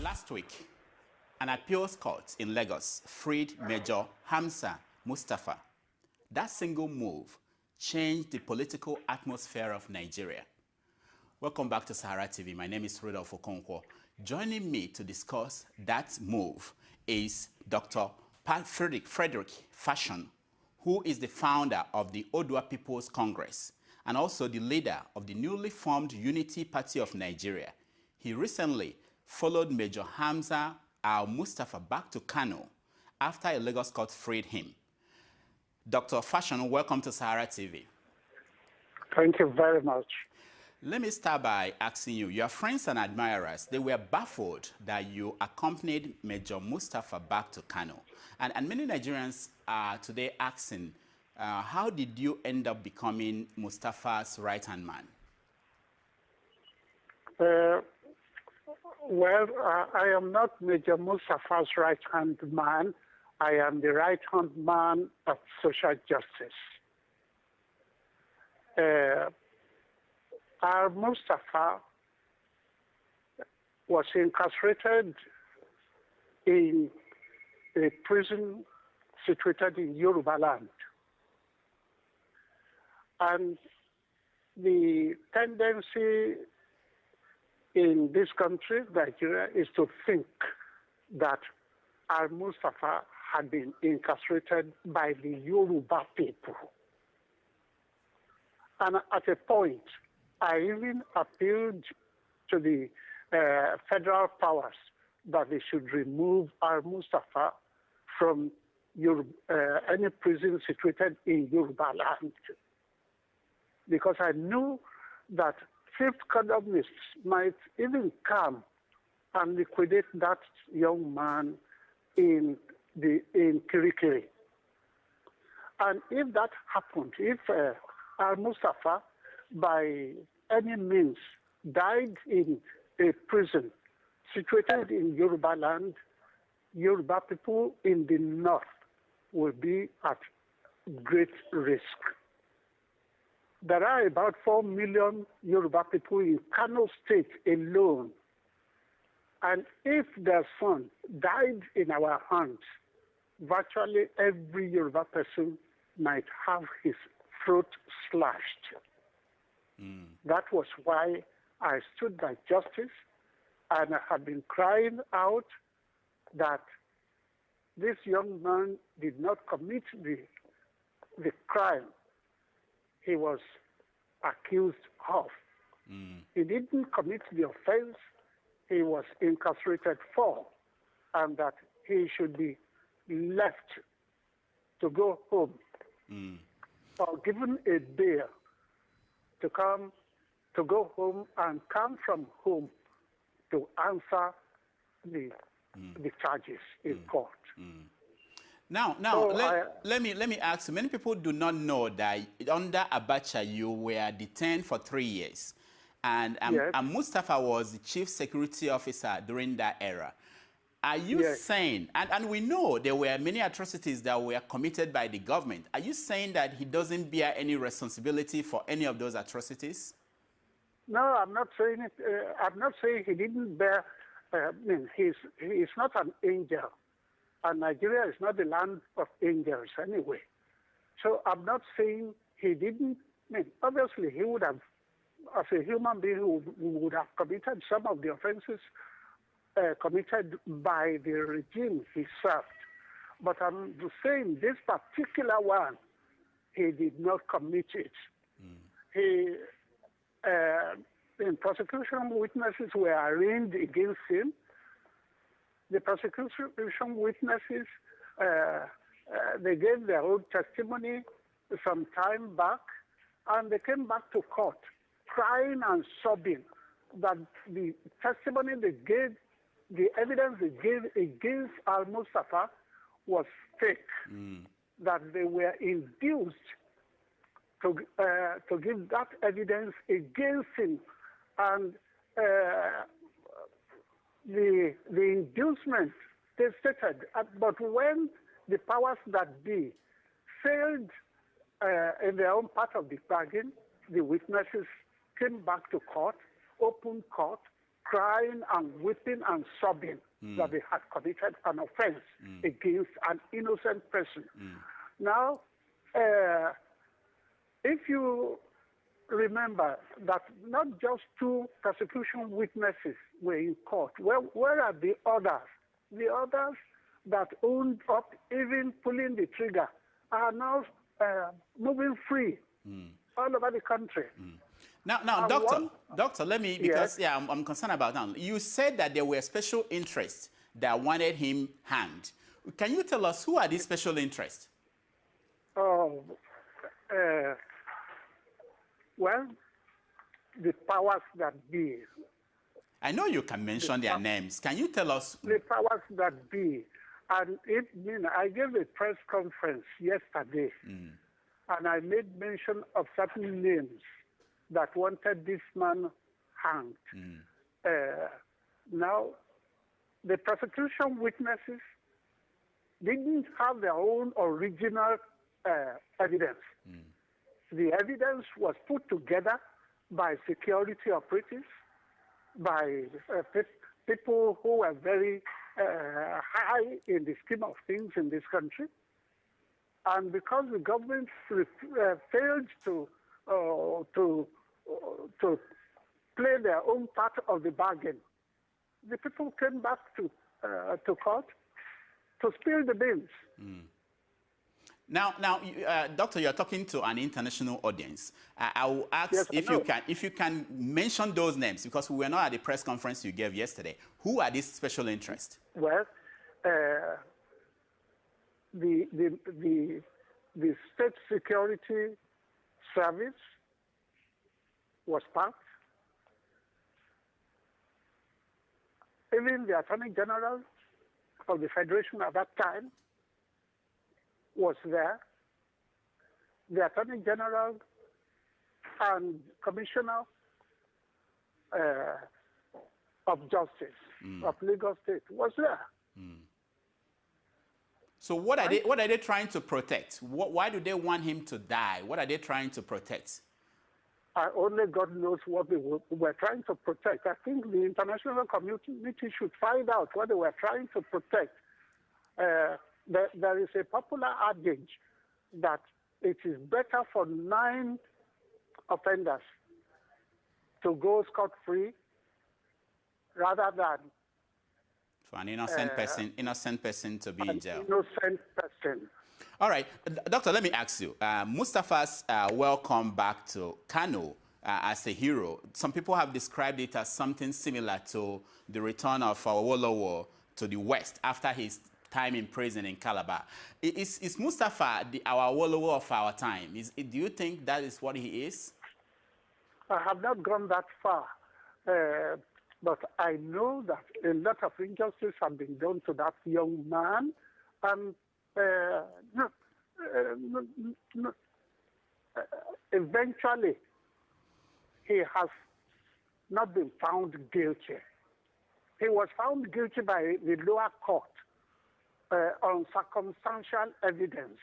Last week, an appeals court in Lagos freed Major Hamza Mustapha. That single move changed the political atmosphere of Nigeria. Welcome back to Sahara TV. My name is Fredrick Fasheun. Joining me to discuss that move is Dr. Fredrick Fasheun, who is the founder of the Odua People's Congress and also the leader of the newly formed Unity Party of Nigeria. He recently followed Major Hamza al-Mustapha back to Kano after a Lagos court freed him. Dr. Fasheun, welcome to Sahara TV. Thank you very much. Let me start by asking you, your friends and admirers, they were baffled that you accompanied Major Mustapha back to Kano. And many Nigerians are today asking, how did you end up becoming Mustapha's right-hand man? I am not Major Mustapha's right-hand man. I am the right-hand man of social justice. Mustapha was incarcerated in a prison situated in Yoruba land. And the tendency in this country, Nigeria, is to think that Mustapha had been incarcerated by the Yoruba people. And at a point, I even appealed to the federal powers that they should remove Mustapha from any prison situated in Yoruba land. Because I knew that fifth columnists might even come and liquidate that young man in Kirikiri. And if that happened, if Mustapha, by any means, died in a prison situated in Yoruba land, Yoruba people in the north will be at great risk. There are about 4 million Yoruba people in Kano State alone. And if their son died in our hands, virtually every Yoruba person might have his throat slashed. That was why I stood by justice, and I have been crying out that this young man did not commit the crime he was accused of. He didn't commit the offense he was incarcerated for, and that he should be left to go home or given a bail to go home and come from home to answer the charges in court. Now, let me ask you, many people do not know that under Abacha, you were detained for 3 years. And Mustapha was the chief security officer during that era. Are you saying, and we know there were many atrocities that were committed by the government, are you saying that he doesn't bear any responsibility for any of those atrocities? No, I'm not saying it. I'm not saying he didn't bear. He's not an angel. And Nigeria is not the land of angels anyway. So I'm not saying he didn't. Obviously, he would have, as a human being, he would have committed some of the offenses committed by the regime he served. But I'm saying this particular one, he did not commit it. In prosecution witnesses were arraigned against him. The prosecution witnesses, they gave their own testimony some time back, and they came back to court crying and sobbing that the testimony they gave, the evidence they gave against Mustapha was fake, that they were induced to give that evidence against him. And the inducement they stated, but when the powers that be failed in their own part of the bargain, the witnesses came back to court, open court, crying and weeping and sobbing that they had committed an offense against an innocent person. Now, if you remember that not just two prosecution witnesses were in court, where are the others? The others that owned up, even pulling the trigger, are now moving free all over the country. Now, doctor, let me, because I'm concerned about that. You said that there were special interests that wanted him hanged. Can you tell us who are these special interests? Oh, well, the powers that be. I know you can mention their names. Can you tell us? The powers that be. And I gave a press conference yesterday, and I made mention of certain names that wanted this man hanged. Now, the prosecution witnesses didn't have their own original evidence. The evidence was put together by security operatives, by people who were very high in the scheme of things in this country. And because the government failed to play their own part of the bargain, the people came back to court to spill the beans. Now, Doctor, you are talking to an international audience. I will ask if you can mention those names, because we were not at the press conference you gave yesterday. Who are these special interests? Well, the State Security Service was part. Even the Attorney General of the Federation at that time was there. The Attorney General and Commissioner of Justice of Lagos State was there. So what are they trying to protect? Why do they want him to die? What are they trying to protect? Only God knows what they were trying to protect. I think the international community should find out what they were trying to protect. There is a popular adage that it is better for 9 offenders to go scot-free rather than for an innocent person to be in jail. Innocent person. All right, Doctor, let me ask you. Mustapha's welcome back to Kano as a hero. Some people have described it as something similar to the return of Awolowo to the West after his time in prison in Calabar. Is Mustapha our Awolowo of our time? Do you think that is what he is? I have not gone that far, but I know that a lot of injustice have been done to that young man, and eventually he has not been found guilty. He was found guilty by the lower court on circumstantial evidence,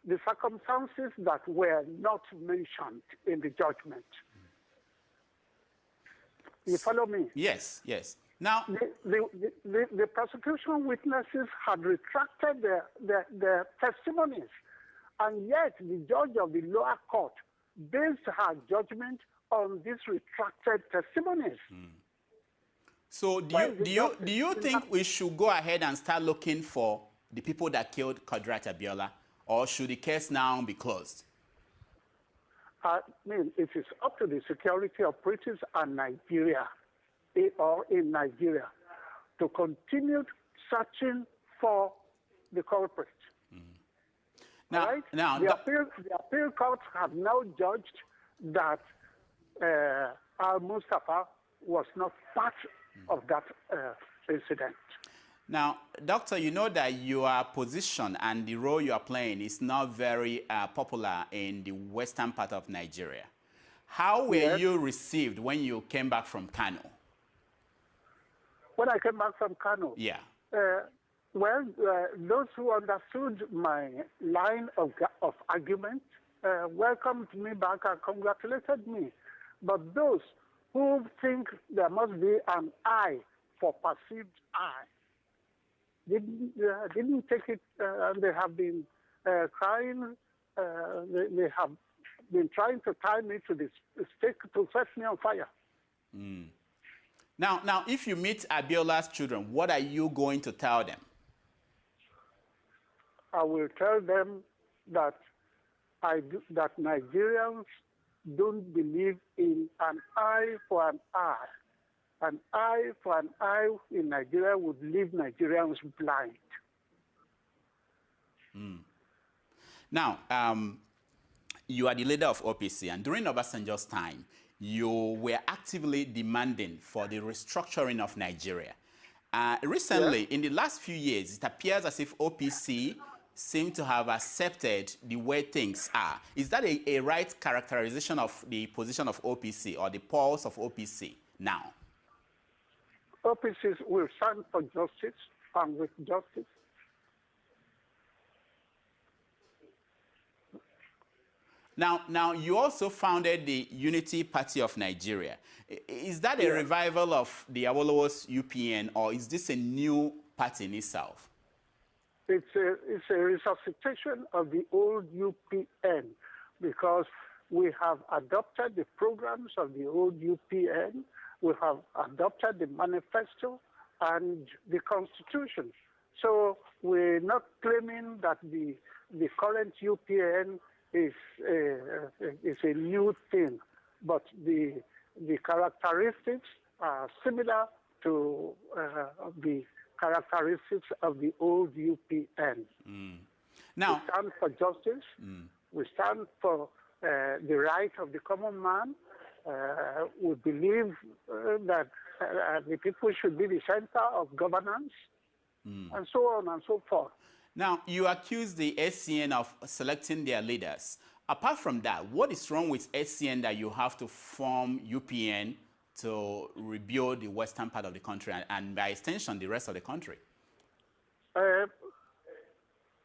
the circumstances that were not mentioned in the judgment. You follow me? Yes, yes. Now, the prosecution witnesses had retracted their testimonies, and yet the judge of the lower court based her judgment on these retracted testimonies. So do you think we should go ahead and start looking for the people that killed Kudirat Abiola, or should the case now be closed? I mean, it is up to the security operatives and Nigeria, or in Nigeria, to continue searching for the culprit. Now, right? now the appeal courts have now judged that Mustapha was not part of that incident. Now, Doctor, you know that your position and the role you are playing is not very popular in the western part of Nigeria. How were you received when you came back from Kano? when I came back from Kano. Yeah. Those who understood my line of argument welcomed me back and congratulated me. But those who think there must be an I for perceived I didn't take it. They have been crying. They have been trying to tie me to this stake to set me on fire. Mm. Now, if you meet Abiola's children, what are you going to tell them? I will tell them that that Nigerians don't believe in an eye for an eye. An eye for an eye in Nigeria would leave Nigerians blind. Mm. Now, you are the leader of OPC, and during Obasanjo's time, you were actively demanding for the restructuring of Nigeria. Recently, in the last few years, it appears as if OPC seem to have accepted the way things are. Is that a right characterization of the position of OPC or the pulse of OPC now? OPC will stand for justice and with justice. Now, you also founded the Unity Party of Nigeria. Is that a revival of the Awolowo's UPN, or is this a new party in itself? It's a resuscitation of the old UPN, because we have adopted the programs of the old UPN, we have adopted the manifesto and the constitution. So we're not claiming that the current UPN is a new thing, but the characteristics are similar to the characteristics of the old UPN. Mm. Now, we stand for justice. We stand for the right of the common man. We believe that the people should be the center of governance, and so on and so forth. Now, you accuse the SCN of selecting their leaders. Apart from that, what is wrong with SCN that you have to form UPN to rebuild the western part of the country and by extension, the rest of the country?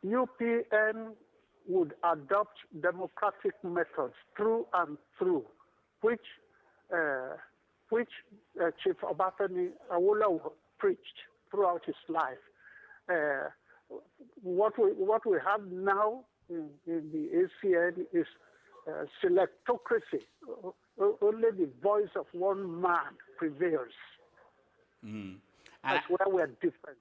UPN would adopt democratic methods through and through, which Chief Obafemi Awolowo preached throughout his life. What we have now in the ACN is selectocracy. Only the voice of one man prevails. That's where we're different.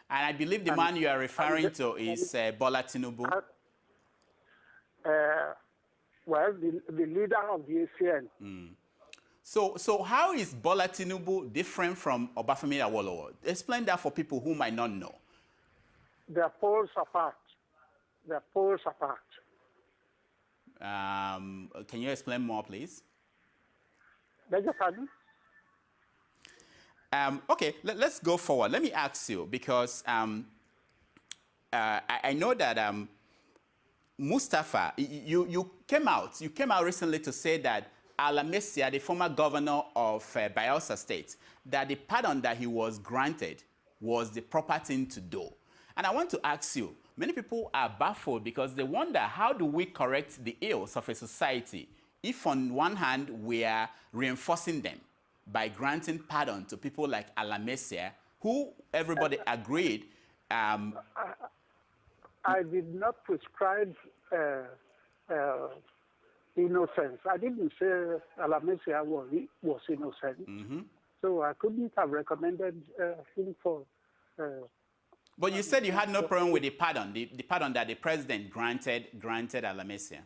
And I believe the man you are referring to is Bola Tinubu. Well, the leader of the ACN. So how is Bola Tinubu different from Obafemi Awolowo? Explain that for people who might not know. They're poles apart. They're poles apart. Can you explain more, please? Beg your pardon? Okay, let's go forward. Let me ask you, because I know that Mustapha, you came out recently to say that Alamesia, the former governor of Bayelsa State, that the pardon that he was granted was the proper thing to do. And I want to ask you, many people are baffled because they wonder, how do we correct the ills of a society if on one hand we are reinforcing them by granting pardon to people like Alamesia, who everybody agreed... I did not prescribe innocence. I didn't say Alamesia was innocent. So I couldn't have recommended him for... But you said you had no problem with the pardon that the president granted Alamesia.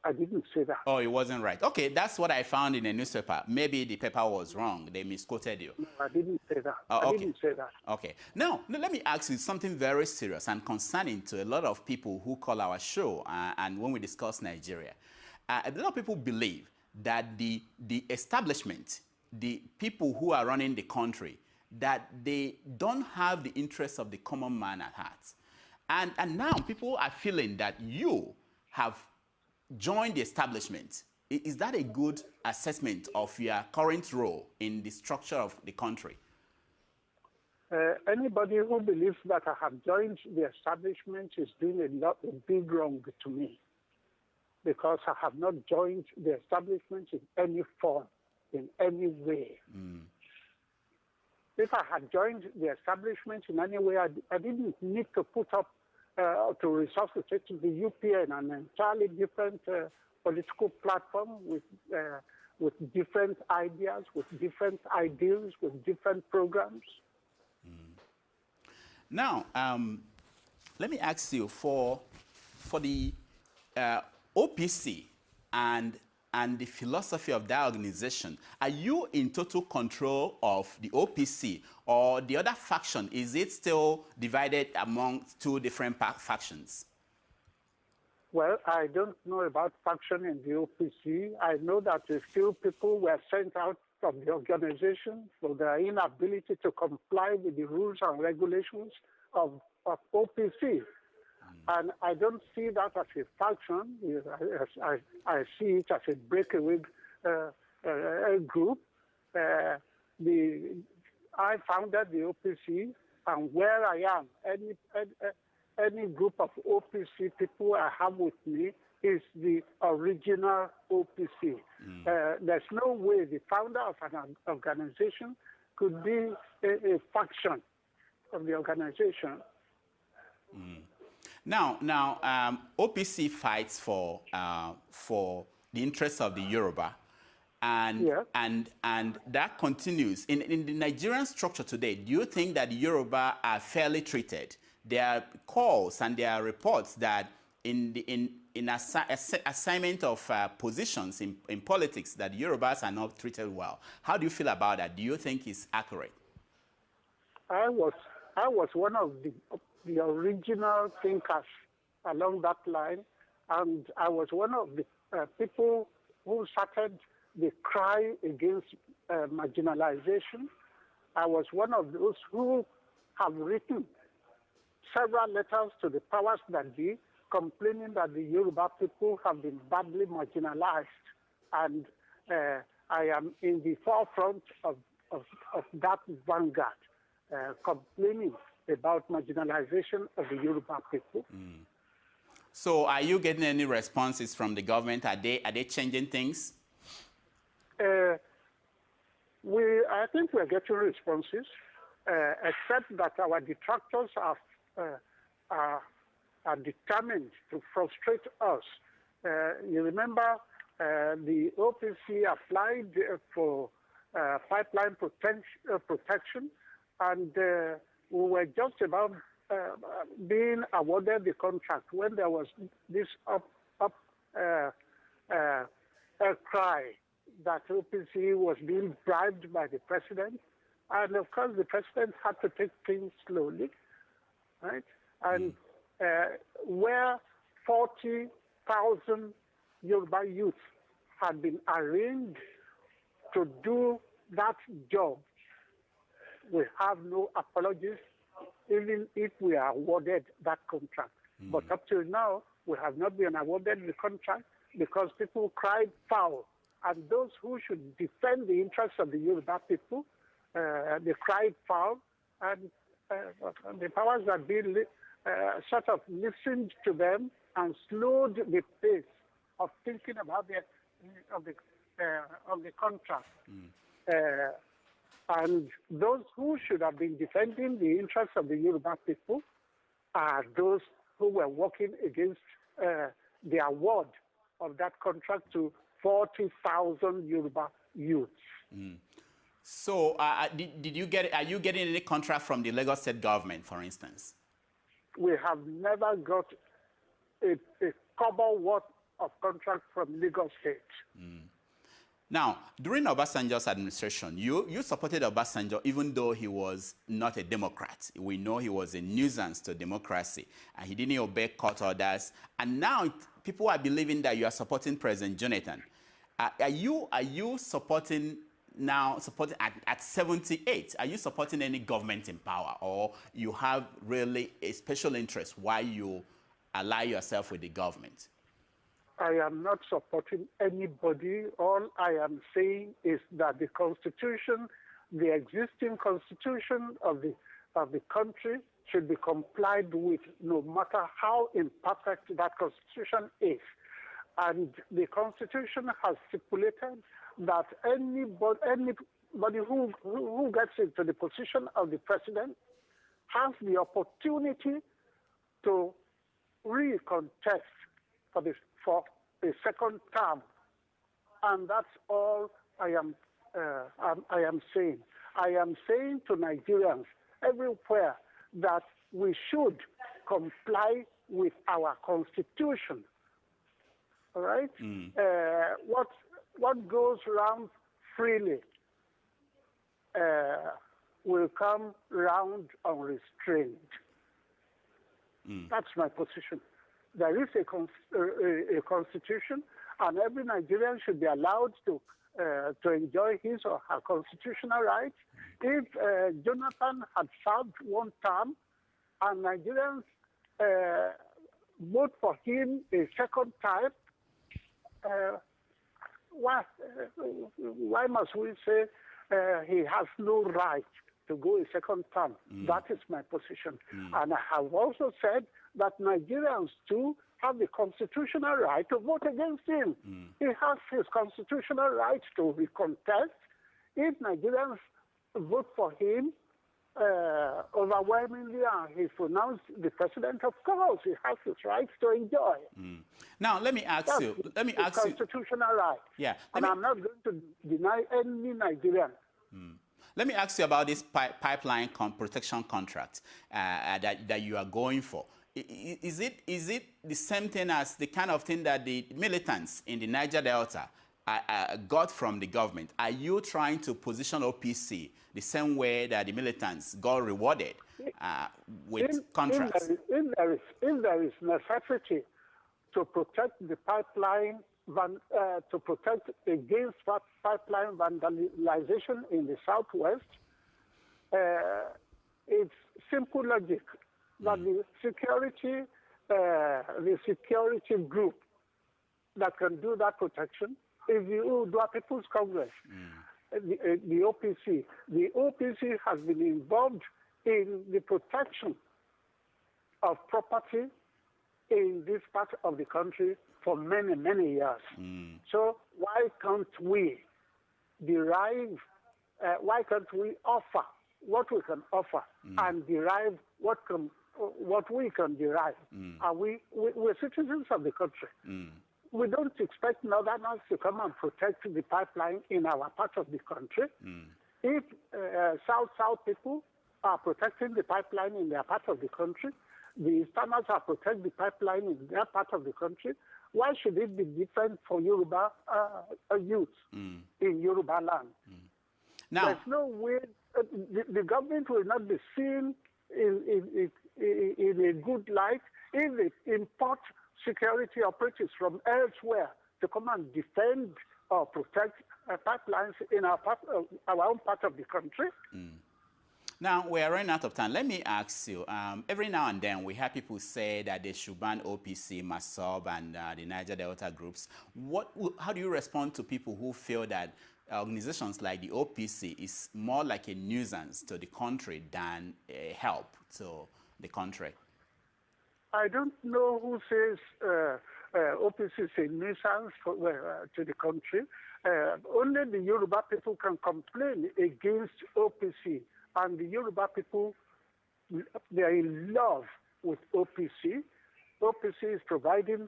I didn't say that. Oh, it wasn't right. Okay, that's what I found in a newspaper. Maybe the paper was wrong. They misquoted you. No, I didn't say that. Oh, okay. I didn't say that. Okay. Now, let me ask you something very serious and concerning to a lot of people who call our show and when we discuss Nigeria. A lot of people believe that the establishment, the people who are running the country, that they don't have the interests of the common man at heart. And now people are feeling that you have joined the establishment Is that a good assessment of your current role in the structure of the country? Anybody who believes that I have joined the establishment is doing a big wrong to me, because I have not joined the establishment in any form, in any way. If I had joined the establishment in any way, I didn't need to put up, to resuscitate the UPN, an entirely different political platform with different ideas, with different ideals, with different programs. Now, let me ask you, for the OPC and the philosophy of that organization, are you in total control of the OPC, or the other faction, is it still divided among two different factions? Well, I don't know about faction in the OPC. I know that a few people were sent out from the organization for their inability to comply with the rules and regulations of OPC. And I don't see that as a faction. I see it as a breakaway group. I founded the OPC, and where I am, any group of OPC people I have with me is the original OPC. There's no way the founder of an organization could be a faction of the organization. Now, OPC fights for the interests of the Yoruba, and that continues in the Nigerian structure today. Do you think that the Yoruba are fairly treated? There are calls and there are reports that in assignment of positions in politics, that Yorubas are not treated well. How do you feel about that? Do you think it's accurate? I was one of the original thinkers along that line, and I was one of the people who started the cry against marginalization. I was one of those who have written several letters to the powers that be, complaining that the Yoruba people have been badly marginalized, and I am in the forefront of that vanguard, complaining about marginalization of the Yoruba people. So are you getting any responses from the government? Are they changing things? I think we're getting responses, except that our detractors are determined to frustrate us. You remember the OPC applied for pipeline protection, and we were just about being awarded the contract when there was this cry that OPC was being bribed by the president. And of course, the president had to take things slowly, right? And where 40,000 Yoruba youth had been arranged to do that job, we have no apologies, even if we are awarded that contract. But up till now, we have not been awarded the contract because people cried foul. And those who should defend the interests of the Yoruba people, they cried foul, and the powers that be sort of listened to them and slowed the pace of thinking about the contract. And those who should have been defending the interests of the Yoruba people are those who were working against the award of that contract to 40,000 Yoruba youths. So are you getting any contract from the Lagos State government, for instance? We have never got a kobo worth of contract from Lagos State. Now, during Obasanjo's administration, you supported Obasanjo even though he was not a Democrat. We know he was a nuisance to democracy, and he didn't obey court orders. And now people are believing that you are supporting President Jonathan. Are you supporting at 78? Are you supporting any government in power, or you have really a special interest why you ally yourself with the government? I am not supporting anybody. All I am saying is that the Constitution, the existing Constitution of the country, should be complied with, no matter how imperfect that Constitution is. And the Constitution has stipulated that anybody who gets into the position of the president has the opportunity to recontest for a second term, and that's all I am saying. I am saying to Nigerians everywhere that we should comply with our Constitution. All right. What goes round freely will come round unrestrained. That's my position. There is a constitution, and every Nigerian should be allowed to enjoy his or her constitutional rights. If Jonathan had served one term and Nigerians vote for him a second time, why must we say he has no right to go a second term? That is my position. And I have also said that Nigerians too have the constitutional right to vote against him. He has his constitutional right to recontest. If Nigerians vote for him overwhelmingly and he's pronounced the president, of course, he has his rights to enjoy. Now, let me ask you. Constitutional right. Yeah. And I'm not going to deny any Nigerian. Let me ask you about this pipeline protection contract that you are going for. Is it the same thing as the kind of thing that the militants in the Niger Delta got from the government? Are you trying to position OPC the same way that the militants got rewarded with contracts? If there is necessity to protect the pipeline, to protect against pipeline vandalization in the southwest, it's simple logic that the security group that can do that protection is the Yoruba People's Congress, the OPC. The OPC has been involved in the protection of property in this part of the country for many, many years. So why can't we offer what we can offer and derive what we can derive? We're citizens of the country. We don't expect northerners to come and protect the pipeline in our part of the country. If South people are protecting the pipeline in their part of the country, the Easterners are protecting the pipeline in their part of the country, why should it be different for Yoruba youth in Yoruba land? Now, there's no way, the government will not be seen in a good light if they import security operatives from elsewhere to come and defend or protect pipelines in our own part of the country. Now, we're running out of time. Let me ask you, every now and then we hear people say that they should ban OPC, MASOB, and the Niger Delta groups. How do you respond to people who feel that organizations like the OPC is more like a nuisance to the country than a help to the country? I don't know who says OPC is a nuisance to the country. Only the Yoruba people can complain against OPC. And the Yoruba people, they are in love with OPC. OPC is providing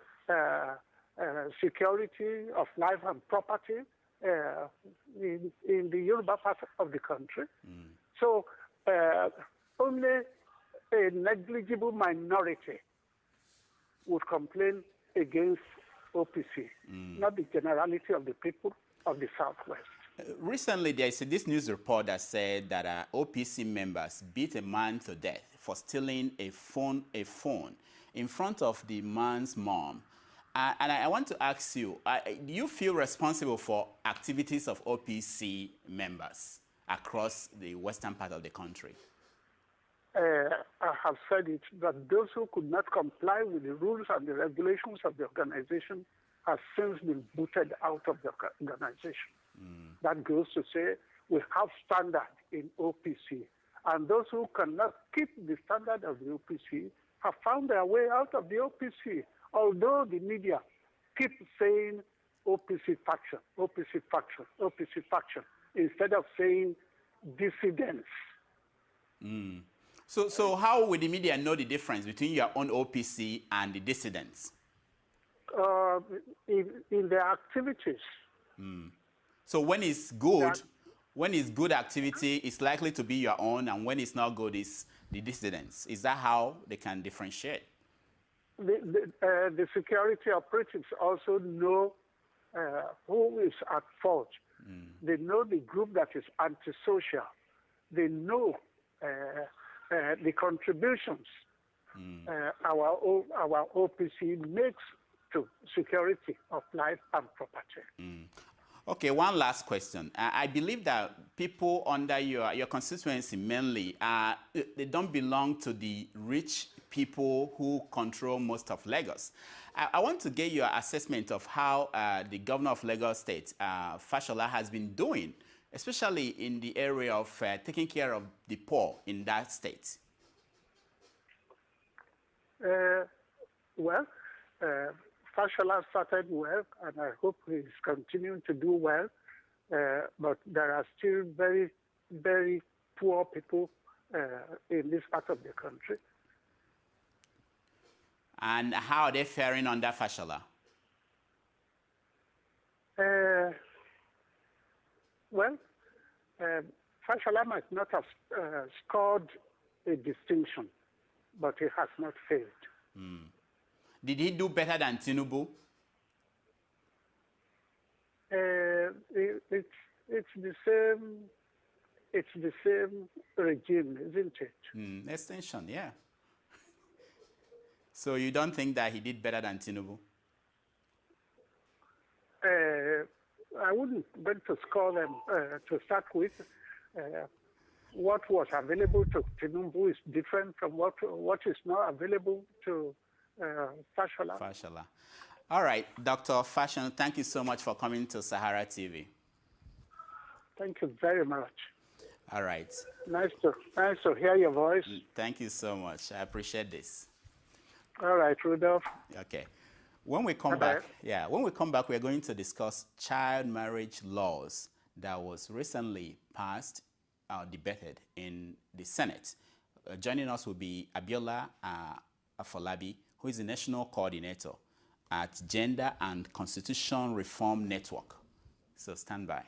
security of life and property in the Yoruba part of the country. So only a negligible minority would complain against OPC, not the generality of the people of the Southwest. Recently, there is this news report that said that OPC members beat a man to death for stealing a phone in front of the man's mom. And I want to ask you, do you feel responsible for activities of OPC members across the western part of the country? I have said it, that those who could not comply with the rules and the regulations of the organization has since been booted out of the organization. That goes to say we have standard in OPC. And those who cannot keep the standard of the OPC have found their way out of the OPC, although the media keep saying OPC faction, OPC faction, OPC faction, instead of saying dissidents. So how would the media know the difference between your own OPC and the dissidents? In their activities. So when it's good, when it's good activity, it's likely to be your own, and when it's not good, it's the dissidents. Is that how they can differentiate? The security operatives also know who is at fault. They know the group that is antisocial. They know the contributions our OPC makes to security of life and property. Okay, one last question. I believe that people under your constituency mainly, they don't belong to the rich people who control most of Lagos. I want to get your assessment of how the governor of Lagos State, Fashola, has been doing, especially in the area of taking care of the poor in that state. Fashola started well, and I hope he's continuing to do well. But there are still very, very poor people in this part of the country. And how are they faring under Fashola? Fashola might not have scored a distinction, but he has not failed. Did he do better than Tinubu? It's the same. It's the same regime, isn't it? Extension, yeah. So you don't think that he did better than Tinubu? I wouldn't want to score them to start with. What was available to Tinubu is different from what is now available to Fashola. All right, Dr. Fasheun, thank you so much for coming to Sahara TV. Thank you very much. All right. Nice to hear your voice. Thank you so much. I appreciate this. All right, Rudolph. Okay. When we come back, we're going to discuss child marriage laws that was recently passed, debated in the Senate. Joining us will be Abiola Afolabi, who is the National Coordinator at Gender and Constitution Reform Network. So stand by.